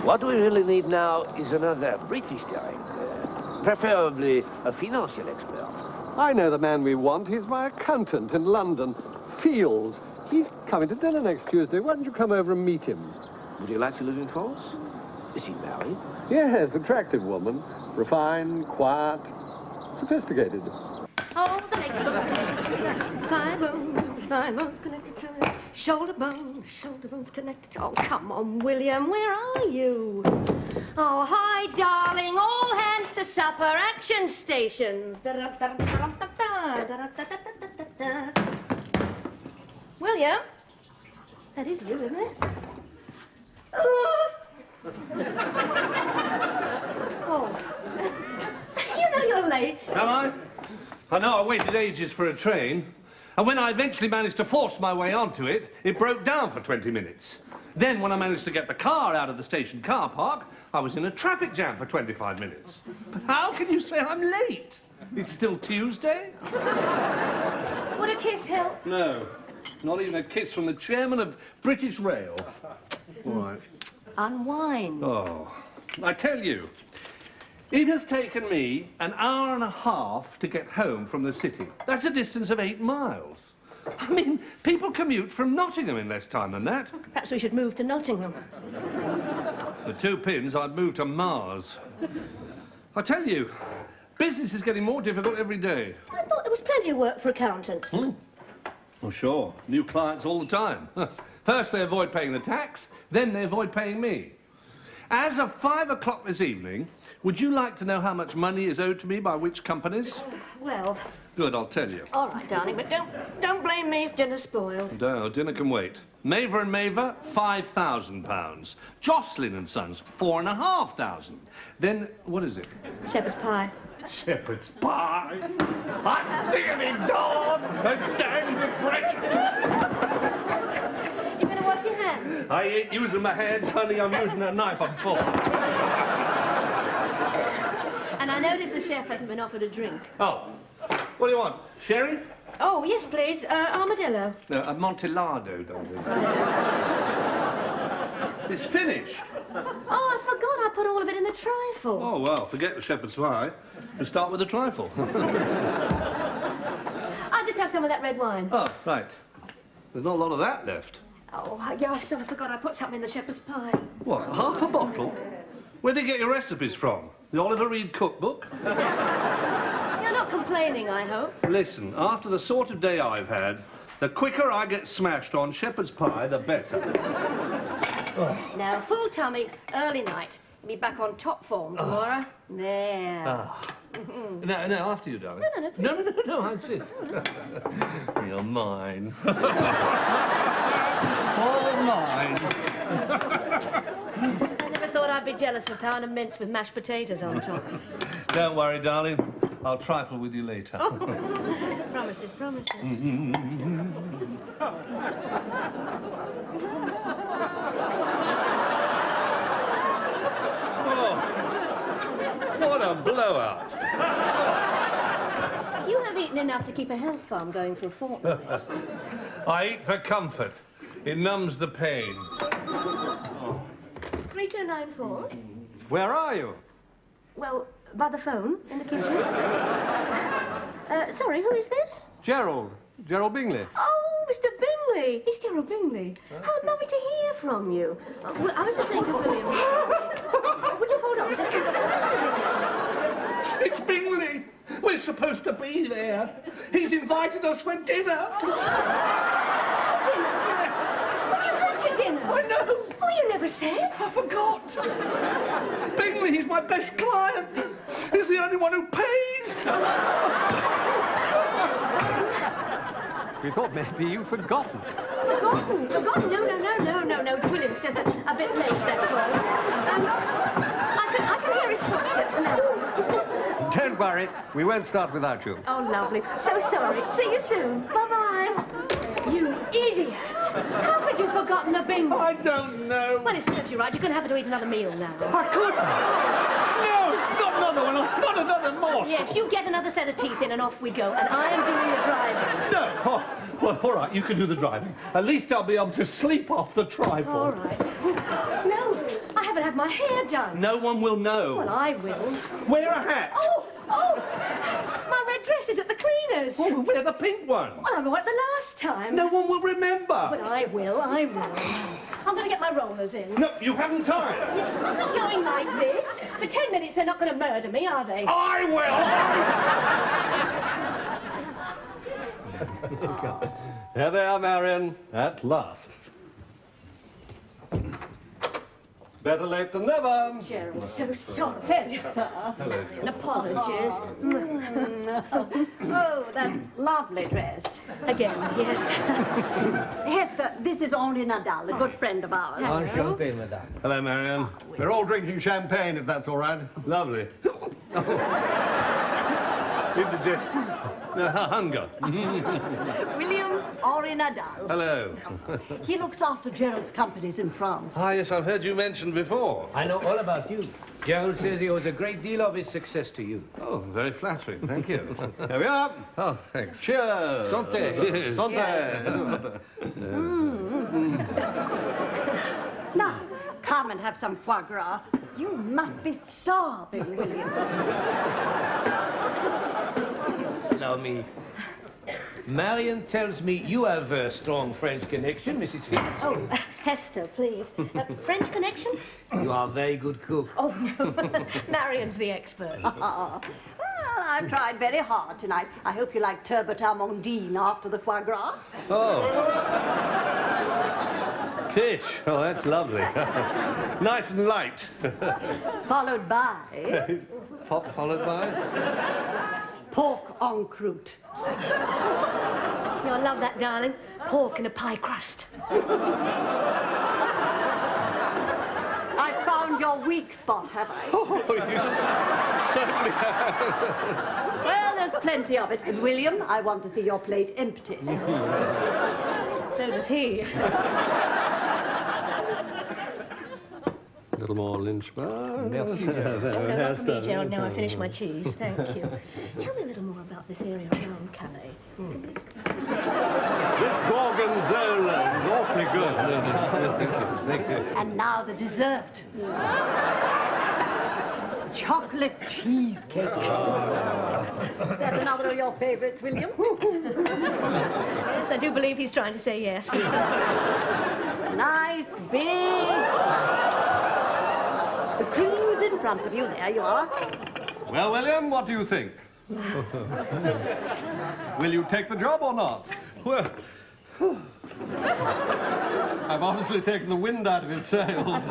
What we really need now is another British director, preferably a financial expert. I know the man we want. He's my accountant in London, Fields. He's coming to dinner next Tuesday. Why don't you come over and meet him? Would you like to live in France? Is he married? Yes, attractive woman. Refined, quiet, sophisticated. Oh, the thigh bones connected to it. Shoulder bones connected to... Oh, come on, William, where are you? Oh, hi, darling. All hands to supper. Action stations. William? That is you, isn't it? Oh. You know you're late. Am I know I waited ages for a train, and when I eventually managed to force my way onto it, it broke down for 20 minutes. Then, when I managed to get the car out of the station car park, I was in a traffic jam for 25 minutes. But how can you say I'm late? It's still Tuesday? Would a kiss help? No, not even a kiss from the chairman of British Rail. All right. Unwind. Oh, I tell you, it has taken me an hour and a half to get home from the city. That's a distance of 8 miles. I mean, people commute from Nottingham in less time than that. Perhaps we should move to Nottingham. For 2 pins, I'd move to Mars. I tell you, business is getting more difficult every day. I thought there was plenty of work for accountants. Oh, sure. New clients all the time. First they avoid paying the tax, then they avoid paying me. As of 5 o'clock this evening, would you like to know how much money is owed to me by which companies? Well... Good, I'll tell you. All right, darling, but don't blame me if dinner's spoiled. No, dinner can wait. Maver and Maver, £5,000. Jocelyn and Sons, £4,500. Then, what is it? Shepherd's pie. Shepherd's pie. Hot diggity dog! A damn breakfast! You better wash your hands. I ain't using my hands, honey. I'm using a knife and fork. And I notice the chef hasn't been offered a drink. Oh, what do you want? Sherry? Oh, yes, please. Armadillo. No, Amontillado, darling. It's finished. Oh, I forgot I put all of it in the trifle. Oh, well, forget the shepherd's pie. We'll start with the trifle. I'll just have some of that red wine. Oh, right. There's not a lot of that left. Oh, yeah, so I forgot I put something in the shepherd's pie. What, half a bottle? Where did you get your recipes from? The Oliver Reed cookbook? You're not complaining, I hope. Listen, after the sort of day I've had, the quicker I get smashed on shepherd's pie, the better. Oh. Now, full tummy, early night. Be back on top form tomorrow. There. No, after you, darling. No, I insist. You're mine. All mine. I never thought I'd be jealous of a pound of mince with mashed potatoes on top. Don't worry, darling. I'll trifle with you later. Oh. Promises. What a blowout. You have eaten enough to keep a health farm going for a fortnight. I eat for comfort. It numbs the pain. 3294. Where are you? Well, by the phone, in the kitchen. Sorry, who is this? Gerald Bingley. Oh, Mr. Bingley. It's Gerald Bingley. How lovely to hear from you. Well, I was just saying to William... Would you hold on just a... It's Bingley. We're supposed to be there. He's invited us for dinner. Dinner? But you had your dinner. I know. Oh, you never said. I forgot. Bingley, he's my best client. He's the only one who pays. We thought maybe you'd forgotten. Forgotten? No. William's just a bit late, that's all. I can hear his footsteps now. Don't worry, we won't start without you. Oh, lovely. So sorry. See you soon. Bye-bye. You idiot! How could you have forgotten the bingo? I don't know. Well, it serves you right. You're going to have to eat another meal now. I could. No, not another one. Not another morsel. Yes, you get another set of teeth in and off we go. And I am doing the driving. No. Oh, well, all right, you can do the driving. At least I'll be able to sleep off the trifle. All right. No, I have even have my hair done. No one will know. Well, I will. Wear a hat. Oh! My red dress is at the cleaners. Oh, wear the pink one. Well, I wore it the last time. No one will remember. But I will. I'm going to get my rollers in. No, you haven't time. I'm not going like this. For 10 minutes, they're not going to murder me, are they? I will. Here they are, Marion, at last. Better late than never. Gerald, so sorry. Hester. And apologies. Oh, that lovely dress. Again, yes. Hester, this is Henri Nadal, a good friend of ours. Enchanté, madame. Hello, Marianne. We're all drinking champagne, if that's all right. Lovely. Indigestion. Hunger. William Henri Nadal. Hello. He looks after Gerald's companies in France. Ah, yes, I've heard you mentioned before. I know all about you. Gerald says he owes a great deal of his success to you. Oh, very flattering. Thank you. Here we are. Oh, thanks. Cheers. Santé. Cheers. Santé. Now, come and have some foie gras. You must be starving, William. Allow me. Marion tells me you have a strong French connection, Mrs. Fitz. Oh, Hester, please. French connection? You are a very good cook. Oh, no. Marion's the expert. Well, I've tried very hard tonight. I hope you like turbot amandine after the foie gras. Oh. Fish. Oh, that's lovely. Nice and light. Followed by Followed by? pork en croûte. I love that, darling. Pork in a pie crust. I found your weak spot, have I? Oh, you certainly have. Well, there's plenty of it. And William, I want to see your plate empty. So does he. A little more Lynchburg. Merci, Gerald. Oh, no, not for me, Gerald. Now I finished my cheese. Thank you. Tell me a little more about this area around Calais. This gorgonzola is awfully good. Thank you. And now the dessert. Chocolate cheesecake. Is that another of your favorites, William? Yes, I do believe he's trying to say yes. Nice, big. The cream's in front of you. There you are. Well, William, what do you think? Will you take the job or not? Well, I've obviously taken the wind out of his sails.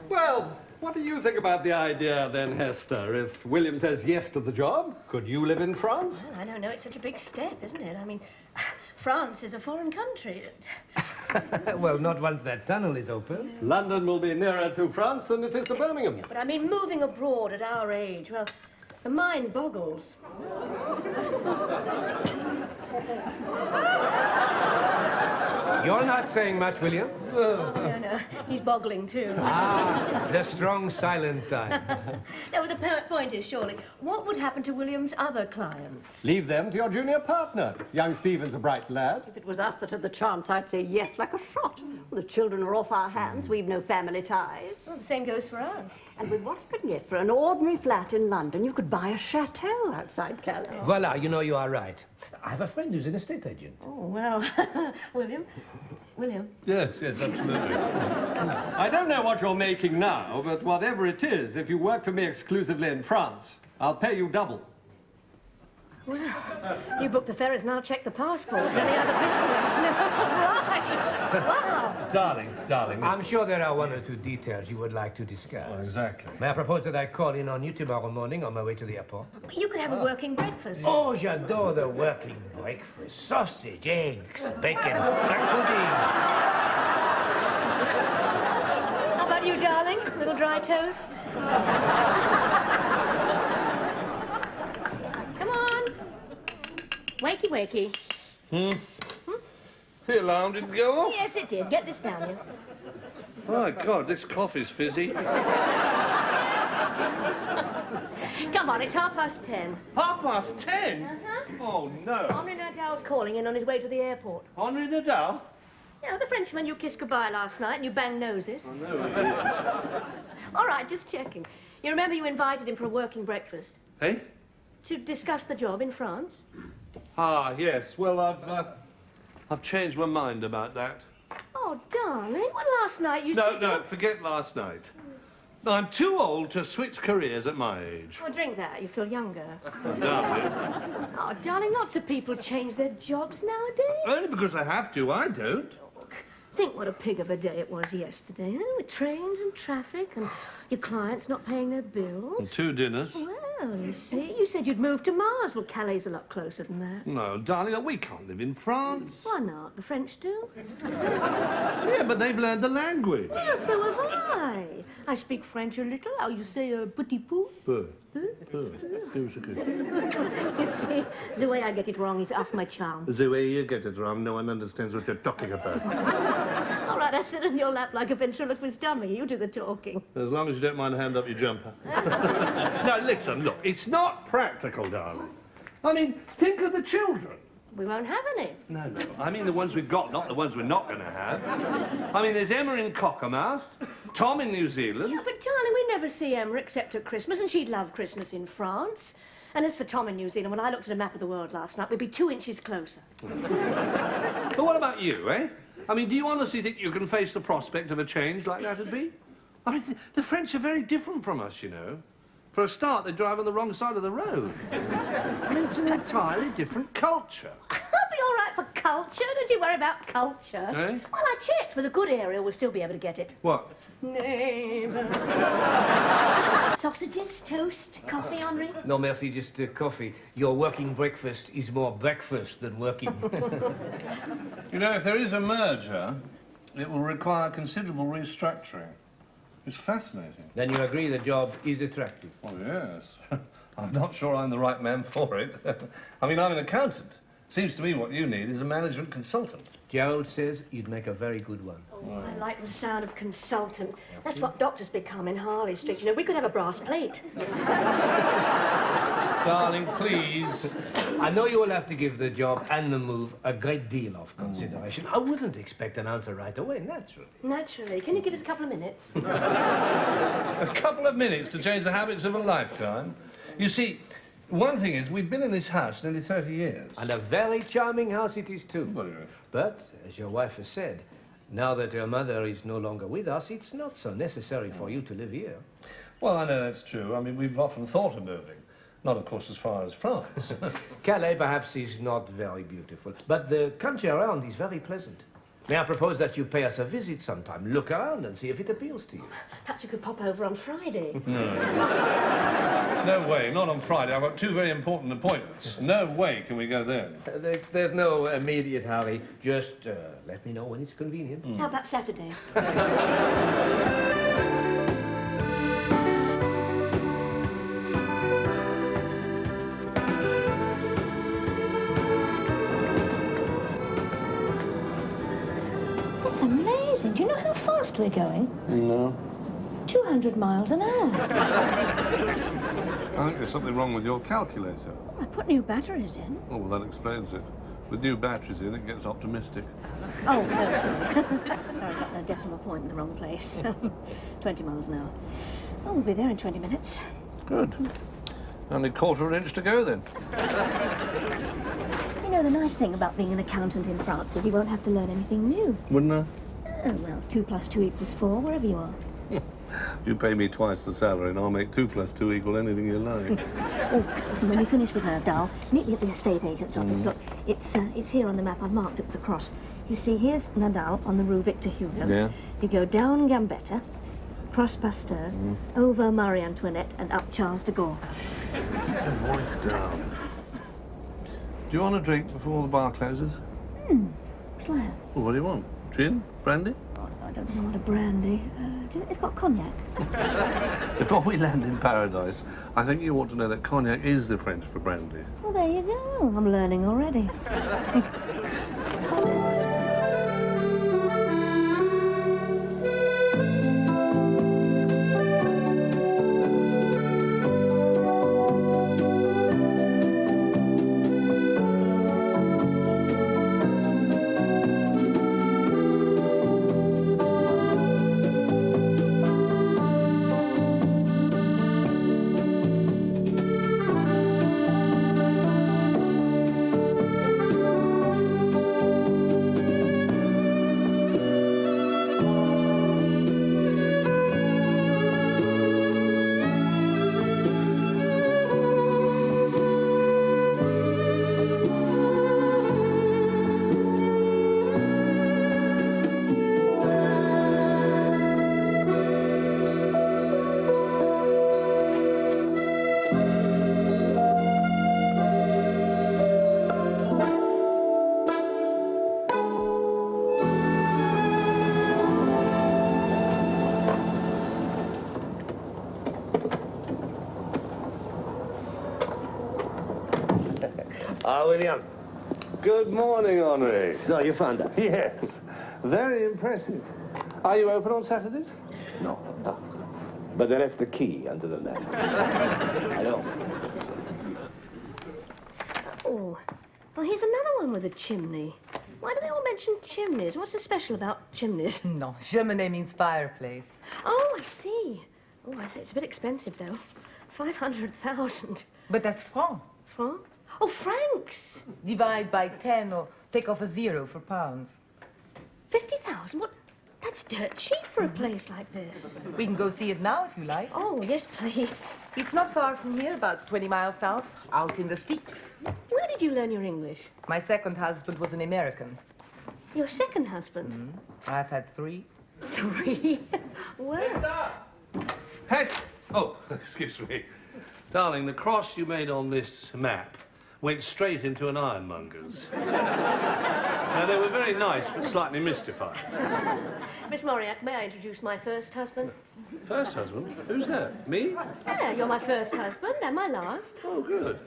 Well, what do you think about the idea then, Hester? If William says yes to the job, could you live in France? Well, I don't know. It's such a big step, isn't it? I mean, France is a foreign country. Well, not once that tunnel is open. London will be nearer to France than it is to Birmingham. But I mean, moving abroad at our age, well, the mind boggles. You're not saying much, William. No, he's boggling too. Ah, the strong silent type. No, the point is, surely, what would happen to William's other clients? Leave them to your junior partner. Young Stephen's a bright lad. If it was us that had the chance, I'd say yes like a shot. Well, the children are off our hands. We've no family ties. Well, the same goes for us. And with what you can get for an ordinary flat in London, you could buy a chateau outside Calais. Voila, you know you are right. I have a friend who's an estate agent. Oh, well, William? yes, absolutely. I don't know what you're making now, but whatever it is, if you work for me exclusively in France, I'll pay you double. Well, you book the ferries and I'll check the passports. Any other business? No, right. Wow. Darling. I'm sure there are one or two details you would like to discuss. Exactly. May I propose that I call in on you tomorrow morning on my way to the airport? You could have a working breakfast. Oh, j'adore the working breakfast. Sausage, eggs, bacon, black pudding. How about you, darling? A little dry toast? Come on. Wakey, wakey. The alarm didn't go off. Yes, it did. Get this down here. My God, this coffee's fizzy. Come on, it's 10:30. 10:30? Oh, no. Henri Nadal's calling in on his way to the airport. Henri Nadal? You know, the Frenchman you kissed goodbye last night and you banged noses. I know. All right, just checking. You remember you invited him for a working breakfast? Hey? To discuss the job in France? Ah, yes. Well, I've changed my mind about that. Oh, darling, well, last night you No, said... no, forget last night. I'm too old to switch careers at my age. Oh, drink that. You feel younger. Darling. Oh, darling, lots of people change their jobs nowadays. Only because I have to, I don't. Think what a pig of a day it was yesterday, eh? With trains and traffic and your clients not paying their bills. And 2 dinners. Well, you see, you said you'd move to Mars. Well, Calais' a lot closer than that. No, darling, we can't live in France. Why not? The French do. Yeah, but they've learned the language. Well, so have I. I speak French a little. How you say petit pou? Peu. You see, the way I get it wrong is off my charm. The way you get it wrong, no one understands what you're talking about. All right, I sit on your lap like a ventriloquist dummy. You do the talking. As long as you don't mind to hand up your jumper. Now, listen, look, it's not practical, darling. I mean, think of the children. We won't have any. No, no, I mean the ones we've got, not the ones we're not going to have. I mean, there's Emma in Cockermouth, Tom in New Zealand. Yeah, but darling, we never see Emma except at Christmas, and she'd love Christmas in France. And as for Tom in New Zealand, when I looked at a map of the world last night, we'd be 2 inches closer. But what about you, eh? I mean, do you honestly think you can face the prospect of a change like that'd be? I mean, the French are very different from us, you know. For a start, they drive on the wrong side of the road. I mean, it's an entirely different culture. I'll be all right for culture. Don't you worry about culture. Eh? Well, I checked. With a good area, we'll still be able to get it. What? Neighbour. Sausages, toast, coffee, Henri? No, merci, just coffee. Your working breakfast is more breakfast than working. You know, if there is a merger, it will require considerable restructuring. It's fascinating. Then you agree the job is attractive? Oh, yes. I'm not sure I'm the right man for it. I mean, I'm an accountant. Seems to me what you need is a management consultant. Gerald says you'd make a very good one. Oh, I like the sound of consultant. That's what doctors become in Harley Street. You know, we could have a brass plate. Darling, please. I know you will have to give the job and the move a great deal of consideration. I wouldn't expect an answer right away, naturally. Naturally. Can you give us a couple of minutes? A couple of minutes to change the habits of a lifetime. You see, one thing is, we've been in this house nearly 30 years. And a very charming house it is, too. Well, yes. But, as your wife has said, now that your mother is no longer with us, it's not so necessary for you to live here. Well, I know that's true. I mean, we've often thought of moving. Not, of course, as far as France. Calais, perhaps, is not very beautiful, but the country around is very pleasant. May I propose that you pay us a visit sometime, look around and see if it appeals to you? Perhaps you could pop over on Friday. No way, not on Friday. I've got 2 very important appointments. No way can we go then. There's no immediate hurry. Just let me know when it's convenient. How about Saturday? That's amazing. Do you know how fast we're going? No. 200 miles an hour. I think there's something wrong with your calculator. Oh, I put new batteries in. Oh, well, that explains it. With new batteries in, it gets optimistic. Oh, no, sorry. Sorry, I got the decimal point in the wrong place. 20 miles an hour. Oh, we'll be there in 20 minutes. Good. Only 1/4 inch to go, then. You know, the nice thing about being an accountant in France is you won't have to learn anything new. Wouldn't I? Oh, well, 2 + 2 = 4, wherever you are. You pay me twice the salary and I'll make 2 + 2 = anything you like. Oh, listen, when you finish with her, Dal, meet me at the estate agent's office. Look, it's here on the map. I've marked it with the cross. You see, here's Nadal on the Rue Victor Hugo. Yeah. You go down Gambetta, cross Pasteur, over Marie Antoinette, and up Charles de Gaulle. Keep your voice down. Do you want a drink before the bar closes? Claire. Well, what do you want? Gin? Brandy? Oh, I don't know what a brandy. It's got cognac. Before we land in paradise, I think you ought to know that cognac is the French for brandy. Well, there you go. I'm learning already. Ah, William. Good morning, Henri. So you found us? Yes. Very impressive. Are you open on Saturdays? No. But I left the key under the mat. I know. Oh, well, here's another one with a chimney. Why do they all mention chimneys? What's so special about chimneys? No, cheminée means fireplace. Oh, I see. Oh, I see. It's a bit expensive, though. 500,000. But that's franc. Franc? Oh, francs! Divide by 10 or take off a 0 for pounds. 50,000? What? That's dirt cheap for a place like this. We can go see it now if you like. Oh, yes, please. It's not far from here, about 20 miles south, out in the sticks. Where did you learn your English? My second husband was an American. Your second husband? I've had 3. 3? Well... Hester! Oh, excuse me. Darling, the cross you made on this map went straight into an ironmonger's. Now, they were very nice, but slightly mystified. Miss Moriarty, may I introduce my first husband? First husband? Who's that? Me? Yeah, you're my first husband and my last. Oh, good.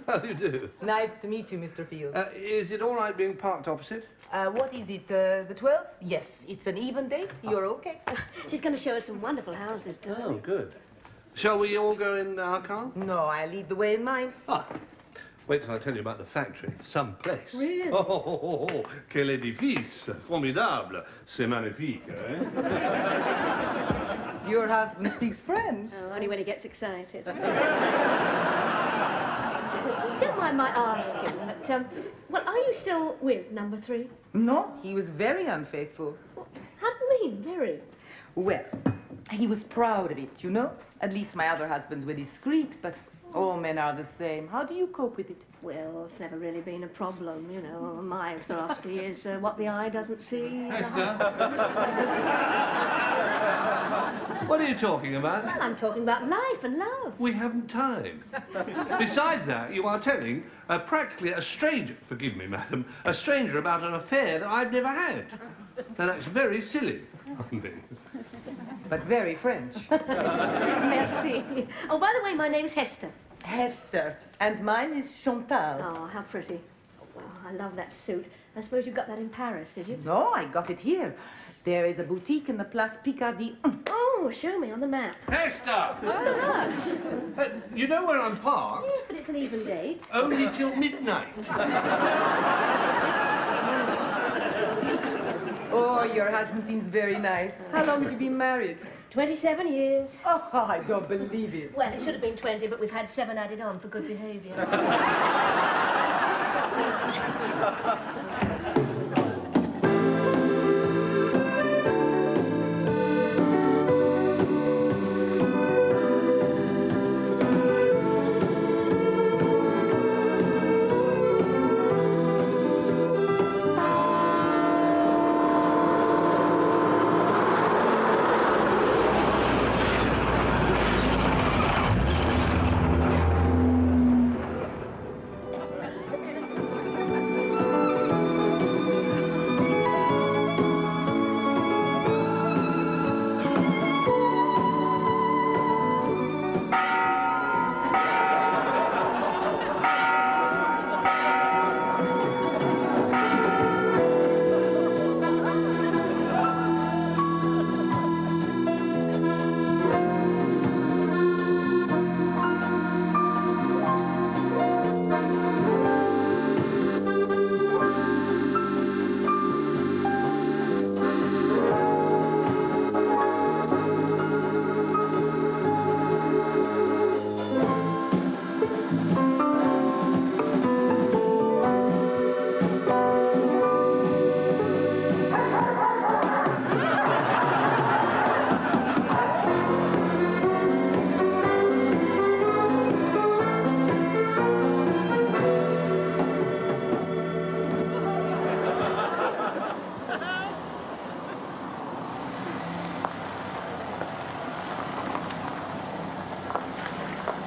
How do you do? Nice to meet you, Mr. Fields. Is it all right being parked opposite? What is it, the 12th? Yes, it's an even date. You're okay. She's going to show us some wonderful houses, too. Oh, good. Shall we all go in our car? No, I lead the way in mine. Ah, wait till I tell you about the factory. Some place. Really? Oh, quel édifice! Formidable! C'est magnifique, eh? Your husband speaks French. Oh, only when he gets excited. Don't mind my asking, but, well, are you still with number 3? No, he was very unfaithful. How do you mean, very? Well, he was proud of it, you know? At least my other husbands were discreet, but all men are the same. How do you cope with it? Well, it's never really been a problem, you know. My philosophy is what the eye doesn't see. Hester? What are you talking about? Well, I'm talking about life and love. We haven't time. Besides that, you are telling practically a stranger, forgive me, madam, a stranger about an affair that I've never had. Now, that's very silly. But very French. Merci. Oh, by the way, my name's Hester. Hester. And mine is Chantal. Oh, how pretty. Oh, wow, I love that suit. I suppose you got that in Paris, did you? No, I got it here. There is a boutique in the Place Picardie. Oh, show me on the map. Hester! What's the rush? You know where I'm parked? Yes, but it's an even date. Only till midnight. Oh, your husband seems very nice. How long have you been married? 27 years. Oh, I don't believe it. Well, it should have been 20, but we've had 7 added on for good behaviour.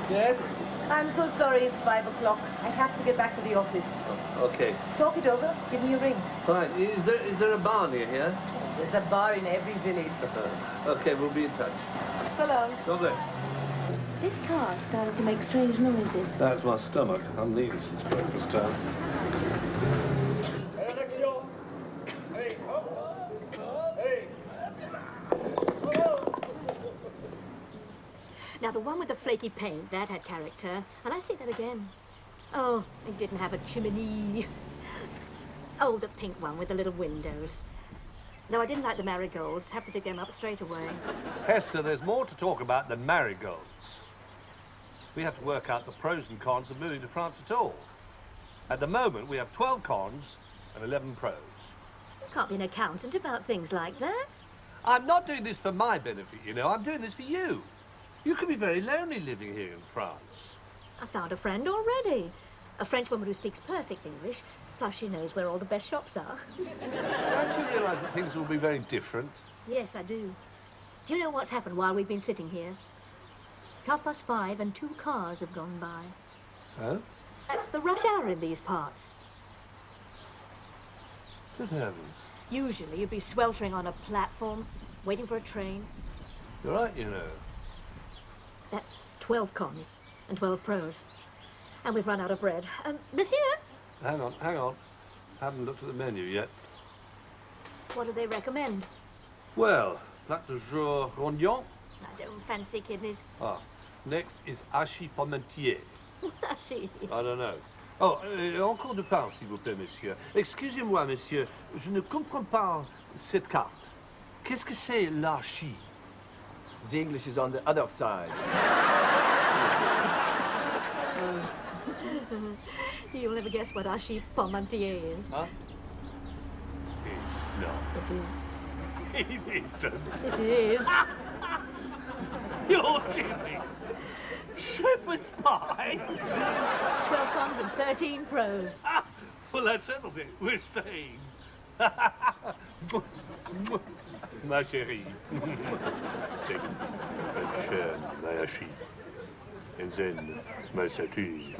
Yes? I'm so sorry it's 5 o'clock. I have to get back to the office. Okay. Talk it over. Give me a ring. Fine. Is there a bar near here? There's a bar in every village. Okay, we'll be in touch. So long. God bless. This car's starting to make strange noises. That's my stomach. I'm leaving since breakfast time. Now, the one with the flaky paint, that had character. And I see that again. Oh, it didn't have a chimney. Oh, the pink one with the little windows. Though I didn't like the marigolds. Have to dig them up straight away. Hester, there's more to talk about than marigolds. We have to work out the pros and cons of moving to France at all. At the moment, we have 12 cons and 11 pros. You can't be an accountant about things like that. I'm not doing this for my benefit, you know. I'm doing this for you. You can be very lonely living here in France. I found a friend already. A French woman who speaks perfect English, plus she knows where all the best shops are. Don't you realise that things will be very different? Yes, I do. Do you know what's happened while we've been sitting here? It's 5:30 and 2 cars have gone by. Oh? That's the rush hour in these parts. Good heavens. Usually you'd be sweltering on a platform, waiting for a train. You're right, you know. That's 12 cons and 12 pros. And we've run out of bread. Monsieur? Hang on, hang on. Haven't looked at the menu yet. What do they recommend? Well, plat de jour rognon. I don't fancy kidneys. Ah, next is hachis parmentier. What's that she? I don't know. Oh, encore de pain, s'il vous plaît, monsieur. Excusez-moi, monsieur, je ne comprends pas cette carte. Qu'est-ce que c'est l'hachis? The English is on the other side. You'll never guess what hachis parmentier is. Huh? It's not. It is. It isn't. It is. You're kidding. Shepherd's pie? 12 cons and 13 pros. Ah, well, that settles it. We're staying. Ma chérie. C'est schön, my hachis. And then, my satie.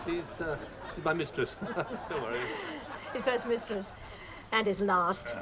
She's my mistress. Don't worry. His first mistress. And his last.